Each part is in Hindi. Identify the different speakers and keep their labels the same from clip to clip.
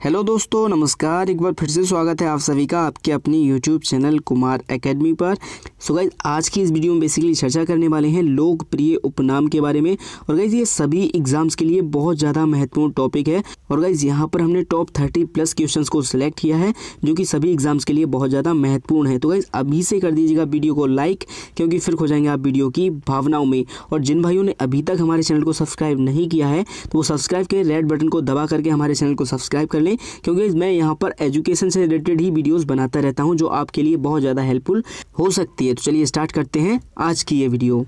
Speaker 1: हेलो दोस्तों, नमस्कार। एक बार फिर से स्वागत है आप सभी का आपके अपनी यूट्यूब चैनल कुमार एकेडमी पर। सो गाइज, आज की इस वीडियो में बेसिकली चर्चा करने वाले हैं लोकप्रिय उपनाम के बारे में। और गाइज, ये सभी एग्जाम्स के लिए बहुत ज़्यादा महत्वपूर्ण टॉपिक है। और गाइज, यहाँ पर हमने टॉप 30+ क्वेश्चंस को सिलेक्ट किया है जो कि सभी एग्जाम्स के लिए बहुत ज़्यादा महत्वपूर्ण है। तो गाइज, अभी से कर दीजिएगा वीडियो को लाइक, क्योंकि फिर खो जाएंगे आप वीडियो की भावनाओं में। और जिन भाइयों ने अभी तक हमारे चैनल को सब्सक्राइब नहीं किया है तो वो सब्सक्राइब के रेड बटन को दबा करके हमारे चैनल को सब्सक्राइब कर लें, क्योंकि मैं यहाँ पर एजुकेशन से रिलेटेड ही वीडियोस बनाता रहता हूँ जो आपके लिए बहुत ज़्यादा हेल्पफुल हो सकती है। तो चलिए स्टार्ट करते हैं आज की ये वीडियो।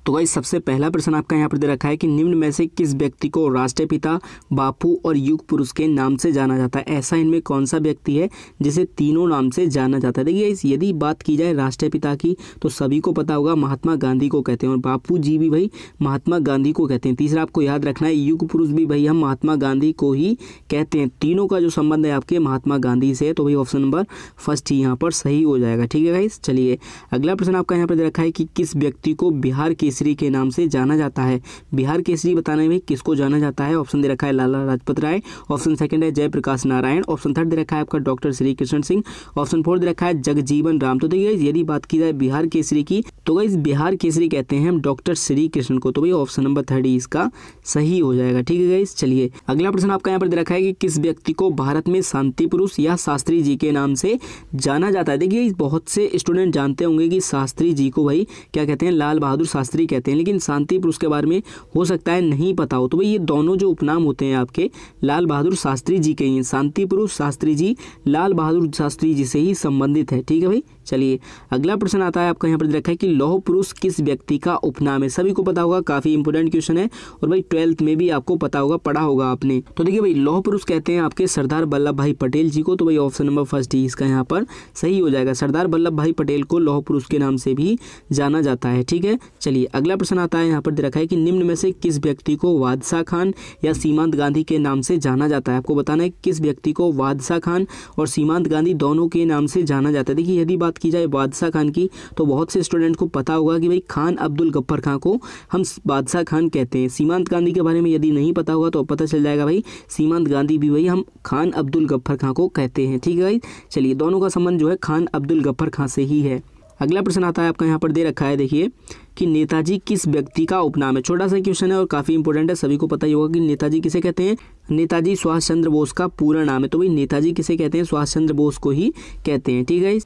Speaker 1: तो गाइस, सबसे पहला प्रश्न आपका यहाँ पर दे रखा है कि निम्न में से किस व्यक्ति को राष्ट्रपिता, बापू और युग पुरुष के नाम से जाना जाता है। ऐसा इनमें कौन सा व्यक्ति है जिसे तीनों नाम से जाना जाता है। देखिए, यदि बात की जाए राष्ट्रपिता की तो सभी को पता होगा महात्मा गांधी को कहते हैं, और बापू जी भी भाई महात्मा गांधी को कहते हैं। तीसरा आपको याद रखना है, युग पुरुष भी भाई हम महात्मा गांधी को ही कहते हैं। तीनों का जो संबंध है आपके महात्मा गांधी से, तो भाई ऑप्शन नंबर फर्स्ट ही यहाँ पर सही हो जाएगा। ठीक है गाइस, चलिए अगला प्रश्न आपका यहाँ पर दे रखा है कि किस व्यक्ति को बिहार केसरी के नाम से जाना जाता है। बिहार केसरी बताने में किसको जाना जाता है। ऑप्शन दे रखा है लाला लाजपत राय, ऑप्शन सेकंड है जयप्रकाश नारायण, ऑप्शन थर्ड दे रखा है आपका doctor Shri Krishna Singh, option fourth दे रखा है जगजीवन राम। तो देखिए, यदि बात की जाए बिहार केसरी की तो गाइस बिहार केसरी कहते हैं हम डॉक्टर श्री कृष्ण को। तो भाई ऑप्शन नंबर थर्ड ही इसका सही हो जाएगा। ठीक है गाइस, चलिए अगला प्रश्न आपका यहाँ पर दे रखा है कि किस व्यक्ति को भारत में शांति पुरुष या शास्त्री जी के नाम से जाना जाता है। देखिए, बहुत से स्टूडेंट जानते होंगे कि शास्त्री जी को भाई क्या कहते हैं, लाल बहादुर शास्त्री कहते हैं, लेकिन शांति पुरुष के बारे में हो सकता है नहीं पता हो। तो भाई ये दोनों जो उपनाम होते हैं आपके लाल बहादुर शास्त्री जी के ही हैं। शांति पुरुष शास्त्री जी लाल बहादुर शास्त्री जी से ही संबंधित है। ठीक है भाई, चलिए अगला प्रश्न आता है आपका यहाँ पर रखा है कि लौह पुरुष किस व्यक्ति का उपनाम है। सभी को पता होगा, काफी इंपोर्टेंट क्वेश्चन है और भाई 12th में भी आपको पता होगा, पढ़ा होगा आपने। तो देखिए भाई, लौह पुरुष कहते हैं आपके सरदार वल्लभ भाई पटेल जी को। तो भाई ऑप्शन नंबर फर्स्ट ही इसका यहाँ पर सही हो जाएगा। सरदार वल्लभ भाई पटेल को लौह पुरुष के नाम से भी जाना जाता है। ठीक है, चलिए अगला प्रश्न आता है यहाँ पर दे रखा है कि निम्न में से किस व्यक्ति को बादशाह खान या सीमांत गांधी के नाम से जाना जाता है। आपको बताना है किस व्यक्ति को बादशाह खान और सीमांत गांधी दोनों के नाम से जाना जाता है। देखिए, यदि बात की जाए बादशाह खान की तो बहुत से स्टूडेंट को पता होगा कि भाई खान अब्दुल गफ्फर खान को हम बादशाह खान कहते हैं। सीमांत गांधी के बारे में यदि नहीं पता होगा तो पता चल जाएगा भाई सीमांत गांधी भी भाई हम खान अब्दुल गफ्फर खान को कहते हैं। ठीक है भाई, चलिए दोनों का संबंध जो है खान अब्दुल गफ्फर खान से ही है। अगला प्रश्न आता है आपका यहाँ पर दे रखा है, देखिए कि नेताजी किस व्यक्ति का उपनाम है। छोटा सा क्वेश्चन है और काफी इंपॉर्टेंट है, सभी को पता ही होगा कि नेताजी किसे कहते हैं। नेताजी सुभाष चंद्र बोस का पूरा नाम है। तो भाई नेताजी किसे कहते हैं, सुभाष चंद्र बोस को ही कहते हैं। ठीक है,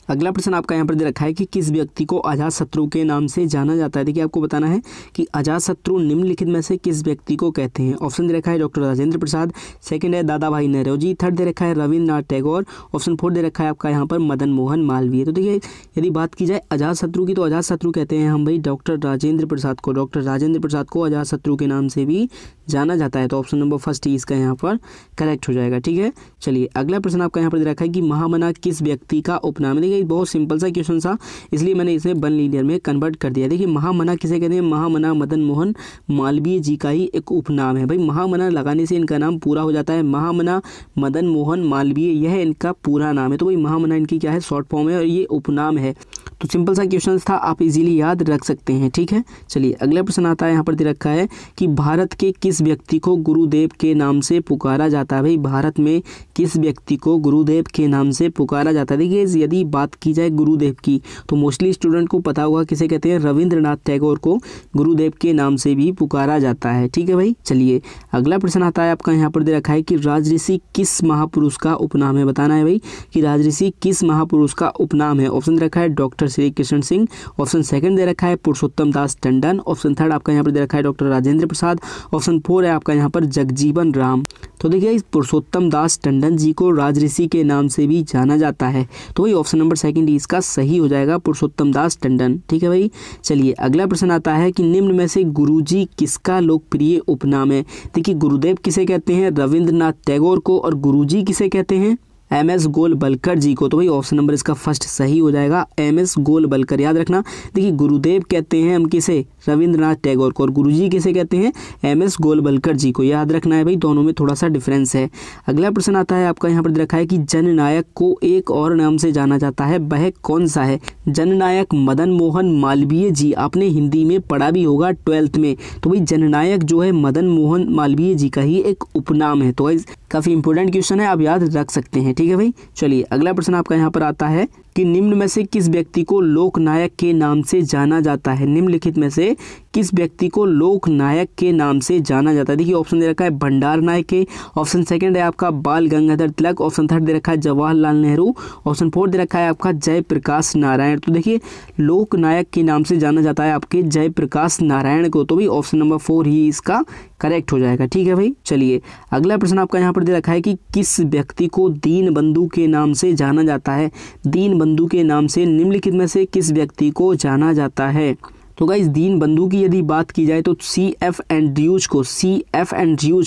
Speaker 1: अगला प्रश्न आपका यहाँ पर दे रखा है कि किस व्यक्ति को अजातशत्रु के नाम से जाना जाता है। देखिए, आपको बताना है कि अजातशत्रु निम्नलिखित में से किस व्यक्ति को कहते हैं। ऑप्शन दे रखा है डॉक्टर राजेंद्र प्रसाद, सेकंड है दादा भाई नौरोजी, थर्ड दे रखा है रविन्द्रनाथ टैगोर, ऑप्शन फोर्थ दे रखा है आपका यहाँ पर मदन मोहन मालवीय। तो देखिए, यदि बात की जाए अजातशत्रु की तो अजातशत्रु कहते हैं हम भाई डॉक्टर राजेंद्र प्रसाद को। डॉक्टर राजेंद्र प्रसाद को अजातशत्रु के नाम से भी जाना जाता है। तो ऑप्शन नंबर फर्स्ट ही इसका यहाँ पर करेक्ट हो जाएगा। ठीक है, चलिए अगला प्रश्न आपका यहाँ पर दे रखा है कि महामना किस व्यक्ति का उपनाम है। बहुत सिंपल सा क्वेश्चन था, इसलिए मैंने इसे वन लीनियर में कन्वर्ट कर दिया। देखिए, महामना किसे कहते हैं, महामना मदन मोहन मालवीय जी का ही एक उपनाम है। भाई महामना लगाने से इनका नाम पूरा हो जाता है। महामना मदन मोहन मालवीय, यह इनका पूरा नाम है। तो भाई महामना इनकी क्या है, शॉर्ट फॉर्म है और ये उपनाम है। तो सिंपल सा क्वेश्चन था, आप इजीली याद रख सकते हैं। ठीक है, चलिए अगला प्रश्न आता है यहाँ पर दे रखा है कि भारत के किस व्यक्ति को गुरुदेव के नाम से पुकारा जाता है। भाई भारत में किस व्यक्ति को गुरुदेव के नाम से पुकारा जाता है। देखिए, यदि बात की जाए गुरुदेव की तो मोस्टली स्टूडेंट को पता होगा किसे कहते हैं, रविंद्रनाथ टैगोर को गुरुदेव के नाम से भी पुकारा जाता है। ठीक है भाई, चलिए अगला प्रश्न आता है आपका यहाँ पर दे रखा है कि राजऋषि किस महापुरुष का उपनाम है। बताना है भाई कि राजऋषि किस महापुरुष का उपनाम है। ऑप्शन दे रखा है doctor Shri Krishna Singh, option second दे रखा है पुरुषोत्तम दास टंडन, ऑप्शन थर्ड आपका यहाँ पर दे रखा है doctor Rajendra Prasad, option four है आपका यहाँ पर जगजीवन राम। तो देखिए, इस पुरुषोत्तम दास टंडन जी को राजऋषि के नाम से भी जाना जाता है। तो वही ऑप्शन नंबर सेकंड इसका सही हो जाएगा, पुरुषोत्तम दास टंडन। ठीक है भाई, चलिए अगला प्रश्न आता है कि निम्न में से गुरुजी किसका लोकप्रिय उपनाम है। देखिए, गुरुदेव किसे कहते हैं, रविंद्रनाथ टैगोर को, और गुरुजी किसे कहते हैं, MS गोलवलकर जी को। तो भाई ऑप्शन नंबर इसका फर्स्ट सही हो जाएगा, MS गोलवलकर। याद रखना, देखिए गुरुदेव कहते हैं हम किसे, रविंद्रनाथ टैगोर को, और गुरुजी किसे कहते हैं, MS गोलवलकर जी को। याद रखना है भाई, दोनों में थोड़ा सा डिफरेंस है। अगला प्रश्न आता है आपका यहाँ पर दे रखा है कि जननायक को एक और नाम से जाना जाता है, वह कौन सा है। जननायक मदन मोहन मालवीय जी, आपने हिंदी में पढ़ा भी होगा 12th में। तो भाई जननायक जो है मदन मोहन मालवीय जी का ही एक उपनाम है। तो काफ़ी इंपॉर्टेंट क्वेश्चन है, आप याद रख सकते हैं। ठीक है भाई, चलिए अगला प्रश्न आपका यहाँ पर आता है कि निम्न में से किस व्यक्ति को लोकनायक के नाम से जाना जाता है। निम्नलिखित में से किस व्यक्ति को लोकनायक के नाम से जाना जाता है। देखिए ऑप्शन दे रखा है भंडार नायक के, ऑप्शन सेकंड है आपका बाल गंगाधर तिलक, ऑप्शन थर्ड दे रखा है जवाहरलाल नेहरू, ऑप्शन फोर्थ दे रखा है आपका जयप्रकाश नारायण। तो देखिए लोकनायक के नाम से जाना जाता है आपके जयप्रकाश नारायण को। तो भाई ऑप्शन नंबर 4 ही इसका करेक्ट हो जाएगा। ठीक है भाई, चलिए अगला प्रश्न आपका यहाँ पर दे रखा है कि किस व्यक्ति को दीनबंधु के नाम से जाना जाता है। दीनबंधु के नाम से निम्नलिखित में से किस व्यक्ति को जाना जाता है। तो गाइस दीनबंधु की यदि बात की जाए तो CF एंड्रयूज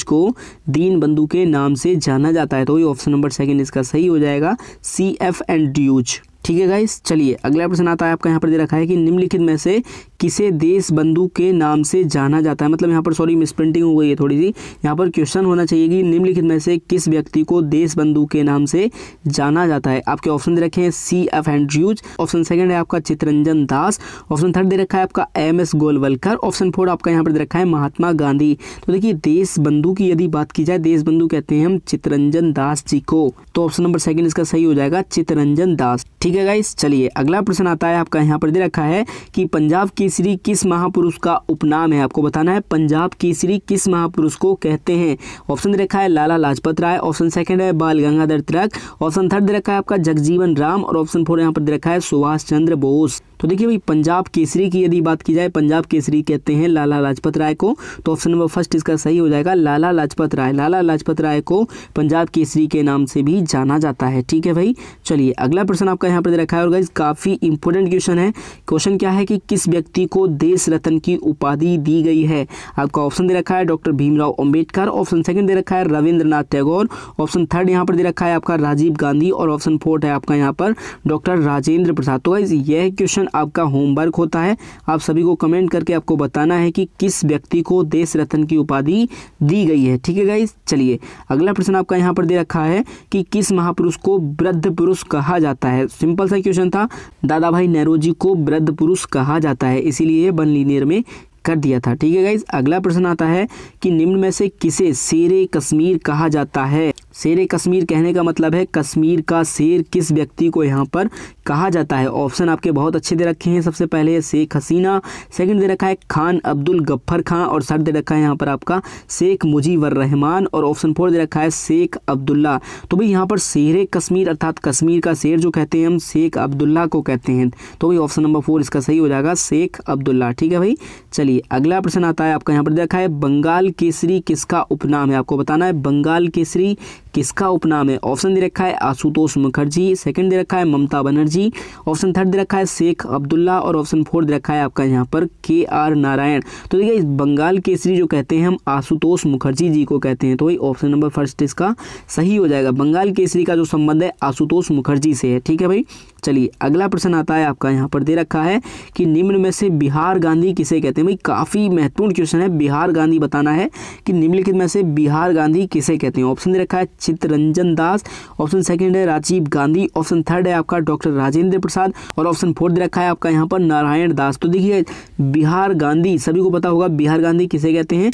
Speaker 1: को दीनबंधु के नाम से जाना जाता है। तो ये ऑप्शन नंबर सेकंड इसका सही हो जाएगा, CF एंड्रयूज। ठीक है गाइस, चलिए अगला प्रश्न आता है आपका यहाँ पर दे रखा है कि निम्नलिखित में से किसे देशबंधु के नाम से जाना जाता है। मतलब यहाँ पर सॉरी मिसप्रिंटिंग हो गई है थोड़ी सी, यहाँ पर क्वेश्चन होना चाहिए कि निम्नलिखित में से किस व्यक्ति को देशबंधु के नाम से जाना जाता है। आपके ऑप्शन दे रखे हैं CF एंड्रयूज, ऑप्शन सेकंड है आपका चित्तरंजन दास, ऑप्शन थर्ड दे रखा है आपका MS गोलवलकर, ऑप्शन फोर्थ आपका यहाँ पर दे रखा है महात्मा गांधी। तो देखिए देशबंधु की यदि बात की जाए, देशबंधु कहते हैं हम चित्तरंजन दास जी को। तो ऑप्शन नंबर सेकंड इसका सही हो जाएगा, चित्तरंजन दास। ठीक है गाइस, चलिए अगला प्रश्न आता है आपका यहाँ पर दे रखा है कि पंजाब केसरी किस महापुरुष का उपनाम है। आपको बताना है पंजाब केसरी किस महापुरुष को कहते हैं। ऑप्शन दे रखा है लाला लाजपत राय, ऑप्शन सेकंड है बाल गंगाधर तिलक, ऑप्शन थर्ड दे रखा है आपका जगजीवन राम, और ऑप्शन फोर यहाँ पर दे रखा है सुभाष चंद्र बोस। तो देखिए भाई पंजाब केसरी की यदि बात की जाए, पंजाब केसरी कहते हैं लाला लाजपत राय को। तो ऑप्शन नंबर फर्स्ट इसका सही हो जाएगा, लाला लाजपत राय। लाला लाजपत राय को पंजाब केसरी के नाम से भी जाना जाता है। ठीक है भाई, चलिए अगला प्रश्न आपका यहाँ पर दे रखा है और गाइस काफी इंपॉर्टेंट क्वेश्चन है। क्वेश्चन क्या है कि किस व्यक्ति को देश रत्न की उपाधि दी गई है। आपका ऑप्शन दे रखा है doctor Bhimrao Ambedkar, option second दे रखा है रविंद्रनाथ टैगोर, ऑप्शन थर्ड यहाँ पर दे रखा है आपका राजीव गांधी, और ऑप्शन फोर्थ है आपका यहाँ पर डॉक्टर राजेंद्र प्रसाद। तो गाइस यह क्वेश्चन आपका होमवर्क होता है, आप सभी को कमेंट करके आपको बताना है कि किस व्यक्ति को देश रत्न की उपाधि दी गई है। ठीक है गाइस, चलिए अगला प्रश्न आपका यहाँ पर दे रखा है कि किस महापुरुष को वृद्ध पुरुष कहा जाता है। सिंपल सा क्वेश्चन था, दादा भाई नेहरूजी को वृद्ध पुरुष कहा जाता है, इसीलिए वन लीनियर में कर दिया था। ठीक है गाइस, अगला प्रश्न आता है कि निम्न में से किसे शेरे कश्मीर कहा जाता है। शेरे कश्मीर कहने का मतलब है कश्मीर का शेर किस व्यक्ति को यहाँ पर कहा जाता है। ऑप्शन आपके बहुत अच्छे दे रखे हैं। सबसे पहले है शेख हसीना, सेकंड दे रखा है खान अब्दुल गफ्फर खां, और थर्ड दे रखा है यहाँ पर आपका शेख मुजीबर रहमान, और ऑप्शन फोर दे रखा है शेख अब्दुल्ला। तो भाई यहाँ पर शेरे कश्मीर अर्थात कश्मीर का शेर जो कहते हैं हम शेख अब्दुल्ला को कहते हैं। तो भाई ऑप्शन नंबर 4 इसका सही हो जाएगा, शेख अब्दुल्ला। ठीक है भाई, चलिए अगला प्रश्न आता है आपका यहाँ पर दे रखा है बंगाल केसरी किसका उपनाम है। आपको बताना है बंगाल केसरी किसका उपनाम है। ऑप्शन दे रखा है आशुतोष मुखर्जी, सेकंड दे रखा है ममता बनर्जी, ऑप्शन थर्ड दे रखा है शेख अब्दुल्ला, और ऑप्शन फोर्थ दे रखा है आपका यहाँ पर KR नारायण। तो देखिए इस बंगाल केसरी जो कहते हैं हम आशुतोष मुखर्जी जी को कहते हैं। तो वही ऑप्शन नंबर फर्स्ट इसका सही हो जाएगा, बंगाल केसरी का जो संबंध है आशुतोष मुखर्जी से है। ठीक है भाई, चलिए अगला प्रश्न आता है आपका यहाँ पर दे रखा है कि निम्न में से बिहार गांधी किसे कहते हैं। भाई काफ़ी महत्वपूर्ण क्वेश्चन है, बिहार गांधी बताना है कि निम्नलिखित में से बिहार गांधी किसे कहते हैं। ऑप्शन दे रखा है चित्तरंजन दास, ऑप्शन सेकंड है राजीव गांधी, ऑप्शन थर्ड है आपका डॉक्टर राजेंद्र प्रसाद, और ऑप्शन फोर्थ दे रखा है आपका यहाँ पर नारायण दास। तो देखिए बिहार गांधी सभी को पता होगा, बिहार गांधी किसे कहते हैं।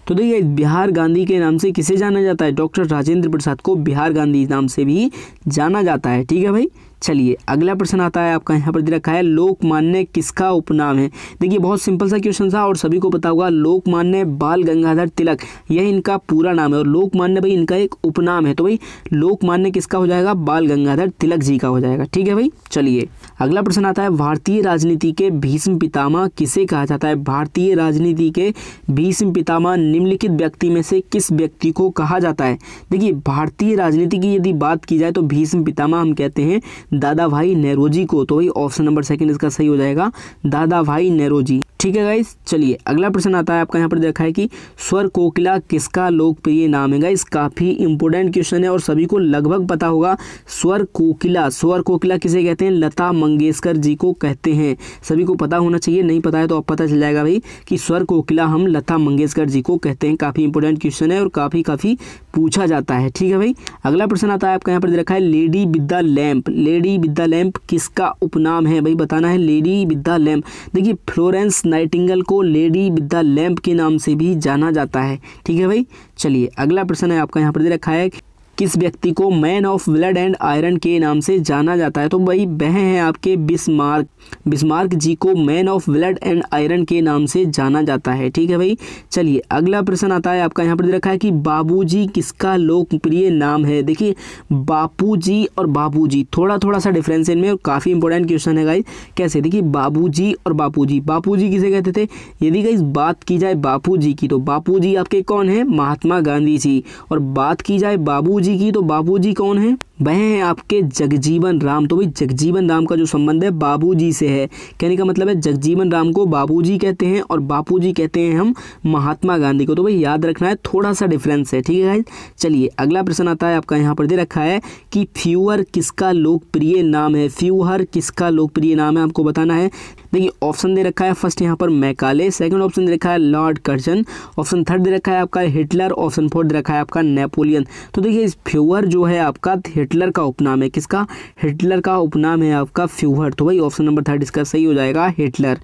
Speaker 1: तो देखिए बिहार गांधी के नाम से किसे जाना जाता है, डॉक्टर राजेंद्र प्रसाद को बिहार गांधी नाम से भी जाना जाता है। ठीक है भाई, चलिए अगला प्रश्न आता है आपका यहाँ पर दे रखा है लोकमान्य किसका उपनाम है। देखिए बहुत सिंपल सा क्वेश्चन था और सभी को पता होगा, लोकमान्य बाल गंगाधर तिलक यह इनका पूरा नाम है, और लोकमान्य भाई इनका एक उपनाम है। तो भाई लोकमान्य किसका हो जाएगा, बाल गंगाधर तिलक जी का हो जाएगा। ठीक है भाई, चलिए अगला प्रश्न आता है भारतीय राजनीति के भीष्म पितामह किसे कहा जाता है। भारतीय राजनीति के भीष्म पितामह निम्नलिखित व्यक्ति में से किस व्यक्ति को कहा जाता है। देखिए भारतीय राजनीति की यदि बात की जाए तो भीष्म पितामह हम कहते हैं दादा भाई नेहरूजी को। तो भाई ऑप्शन नंबर सेकंड इसका सही हो जाएगा, दादा भाई नेहरूजी। ठीक है गाइस, चलिए अगला प्रश्न आता है आपका यहाँ पर देखा है कि स्वर कोकिला किसका लोकप्रिय नाम है। गाइस काफ़ी इंपॉर्टेंट क्वेश्चन है और सभी को लगभग पता होगा। स्वर कोकिला किसे कहते हैं? लता मंगेशकर जी को कहते हैं। सभी को पता होना चाहिए, नहीं पता है तो अब पता चल जाएगा भाई कि स्वर कोकिला हम लता मंगेशकर जी को कहते हैं। काफ़ी इंपॉर्टेंट क्वेश्चन है और काफ़ी पूछा जाता है। ठीक है भाई, अगला प्रश्न आता है आपका यहाँ पर रखा है lady with the lamp. Lady with the lamp किसका उपनाम है? भाई बताना है लेडी विद द लैंप। देखिए फ्लोरेंस नाइटिंगेल को लेडी विद द लैंप के नाम से भी जाना जाता है। ठीक है भाई, चलिए अगला प्रश्न है आपका यहाँ पर दे रखा है किस व्यक्ति को man of blood and iron के नाम से जाना जाता है? तो भाई वह हैं आपके बिस्मार्क जी को man of blood and iron के नाम से जाना जाता है। ठीक है भाई, चलिए अगला प्रश्न आता है आपका यहाँ पर दे रखा है कि बाबूजी किसका लोकप्रिय नाम है? देखिए बापूजी और बाबूजी थोड़ा सा डिफरेंस इनमें और काफ़ी इंपॉर्टेंट क्वेश्चन है गाइस। कैसे? देखिए बाबूजी और बापूजी किसे कहते थे? यदि गाइस बात की जाए बापूजी की तो बापूजी आपके कौन है? महात्मा गांधी जी। और बात की जाए बाबूजी की तो बाबूजी कौन है? वह हैं आपके जगजीवन राम। तो भाई जगजीवन राम का जो संबंध है बाबूजी से है। कहने का मतलब है जगजीवन राम को बाबूजी कहते हैं और बापूजी कहते हैं हम महात्मा गांधी को। तो भाई याद रखना है, थोड़ा सा डिफरेंस है। ठीक है गाइस, चलिए अगला प्रश्न आता है आपका यहाँ पर दे रखा है कि फ्यूहर किसका लोकप्रिय नाम है? फ्यूहर किसका लोकप्रिय नाम है आपको बताना है। देखिए ऑप्शन दे रखा है फर्स्ट यहाँ पर मैकाले, सेकंड ऑप्शन दे रखा है लॉर्ड कर्जन, ऑप्शन थर्ड दे रखा है आपका हिटलर, ऑप्शन फोर्थ दे रखा है आपका नेपोलियन। तो देखिए इस फ्यूहर जो है आपका हिटलर का उपनाम है। किसका? हिटलर का उपनाम है आपका फ्यूहर। तो भाई ऑप्शन नंबर थर्ड इसका सही हो जाएगा, हिटलर।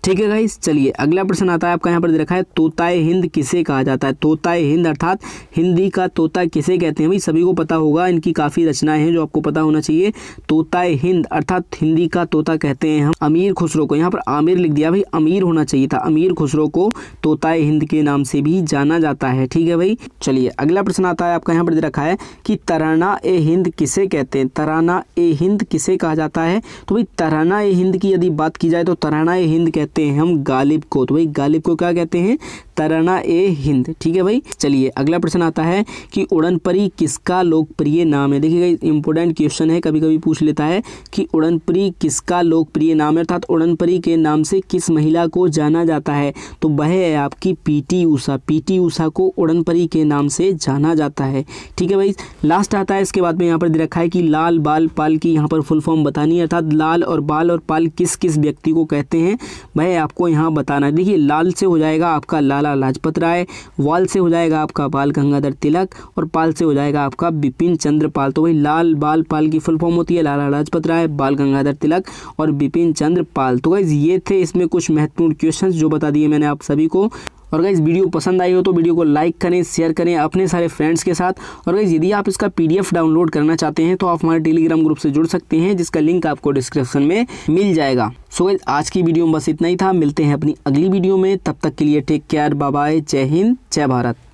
Speaker 1: ठीक है गाइस, चलिए अगला प्रश्न आता है आपका यहाँ पर दे रखा है तोताए हिंद किसे कहा जाता है? तोताए हिंद अर्थात हिंदी का तोता किसे कहते हैं? भाई सभी को पता होगा, इनकी काफ़ी रचनाएं हैं जो आपको पता होना चाहिए। तोताए हिंद अर्थात हिंदी का तोता कहते हैं हम अमीर खुसरो को। यहाँ पर आमिर लिख दिया, भाई अमीर होना चाहिए था। अमीर खुसरो को तोताए हिंद के नाम से भी जाना जाता है। ठीक है भाई, चलिए अगला प्रश्न आता है आपका यहाँ पर दे रखा है कि तराना ए हिंद किसे कहते हैं? तराना ए हिंद किसे कहा जाता है? तो भाई तराना ए हिंद की यदि बात की जाए तो तराना ए हिंद कहते हैं हम गालिब को। तो भाई गालिब को क्या कहते हैं? तराना ए हिंद। ठीक है भाई, चलिए अगला प्रश्न आता है कि उड़न परी किसका लोकप्रिय नाम है? देखिएगा इंपॉर्टेंट क्वेश्चन है, कभी कभी पूछ लेता है कि उड़न परी किसका लोकप्रिय नाम है अर्थात उड़न परी के नाम से किस महिला को जाना जाता है? तो वह है आपकी पीटी ऊषा। पीटी ऊषा को उड़न परी के नाम से जाना जाता है। ठीक है भाई, लास्ट आता है इसके बाद में यहाँ पर दे रखा है कि लाल बाल पाल की यहाँ पर फुल फॉर्म बतानी है अर्थात लाल और बाल और पाल किस किस व्यक्ति को कहते हैं वह आपको यहाँ बताना है। देखिए लाल से हो जाएगा आपका लाला लाजपत राय, वाल से हो जाएगा आपका बाल गंगाधर तिलक और पाल से हो जाएगा आपका बिपिन चंद्र पाल। तो भाई लाल बाल पाल की फुल फॉर्म होती है लाला लाजपत राय, बाल गंगाधर तिलक और बिपिन चंद्र पाल। तो गाइस ये थे इसमें कुछ महत्वपूर्ण क्वेश्चंस जो बता दिए मैंने आप सभी को। और गाइस वीडियो पसंद आई हो तो वीडियो को लाइक करें, शेयर करें अपने सारे फ्रेंड्स के साथ। और गाइस यदि आप इसका PDF डाउनलोड करना चाहते हैं तो आप हमारे टेलीग्राम ग्रुप से जुड़ सकते हैं जिसका लिंक आपको डिस्क्रिप्शन में मिल जाएगा। सो गाइस आज की वीडियो में बस इतना ही था, मिलते हैं अपनी अगली वीडियो में, तब तक के लिए टेक केयर, बाय बाय, जय हिंद, जय भारत।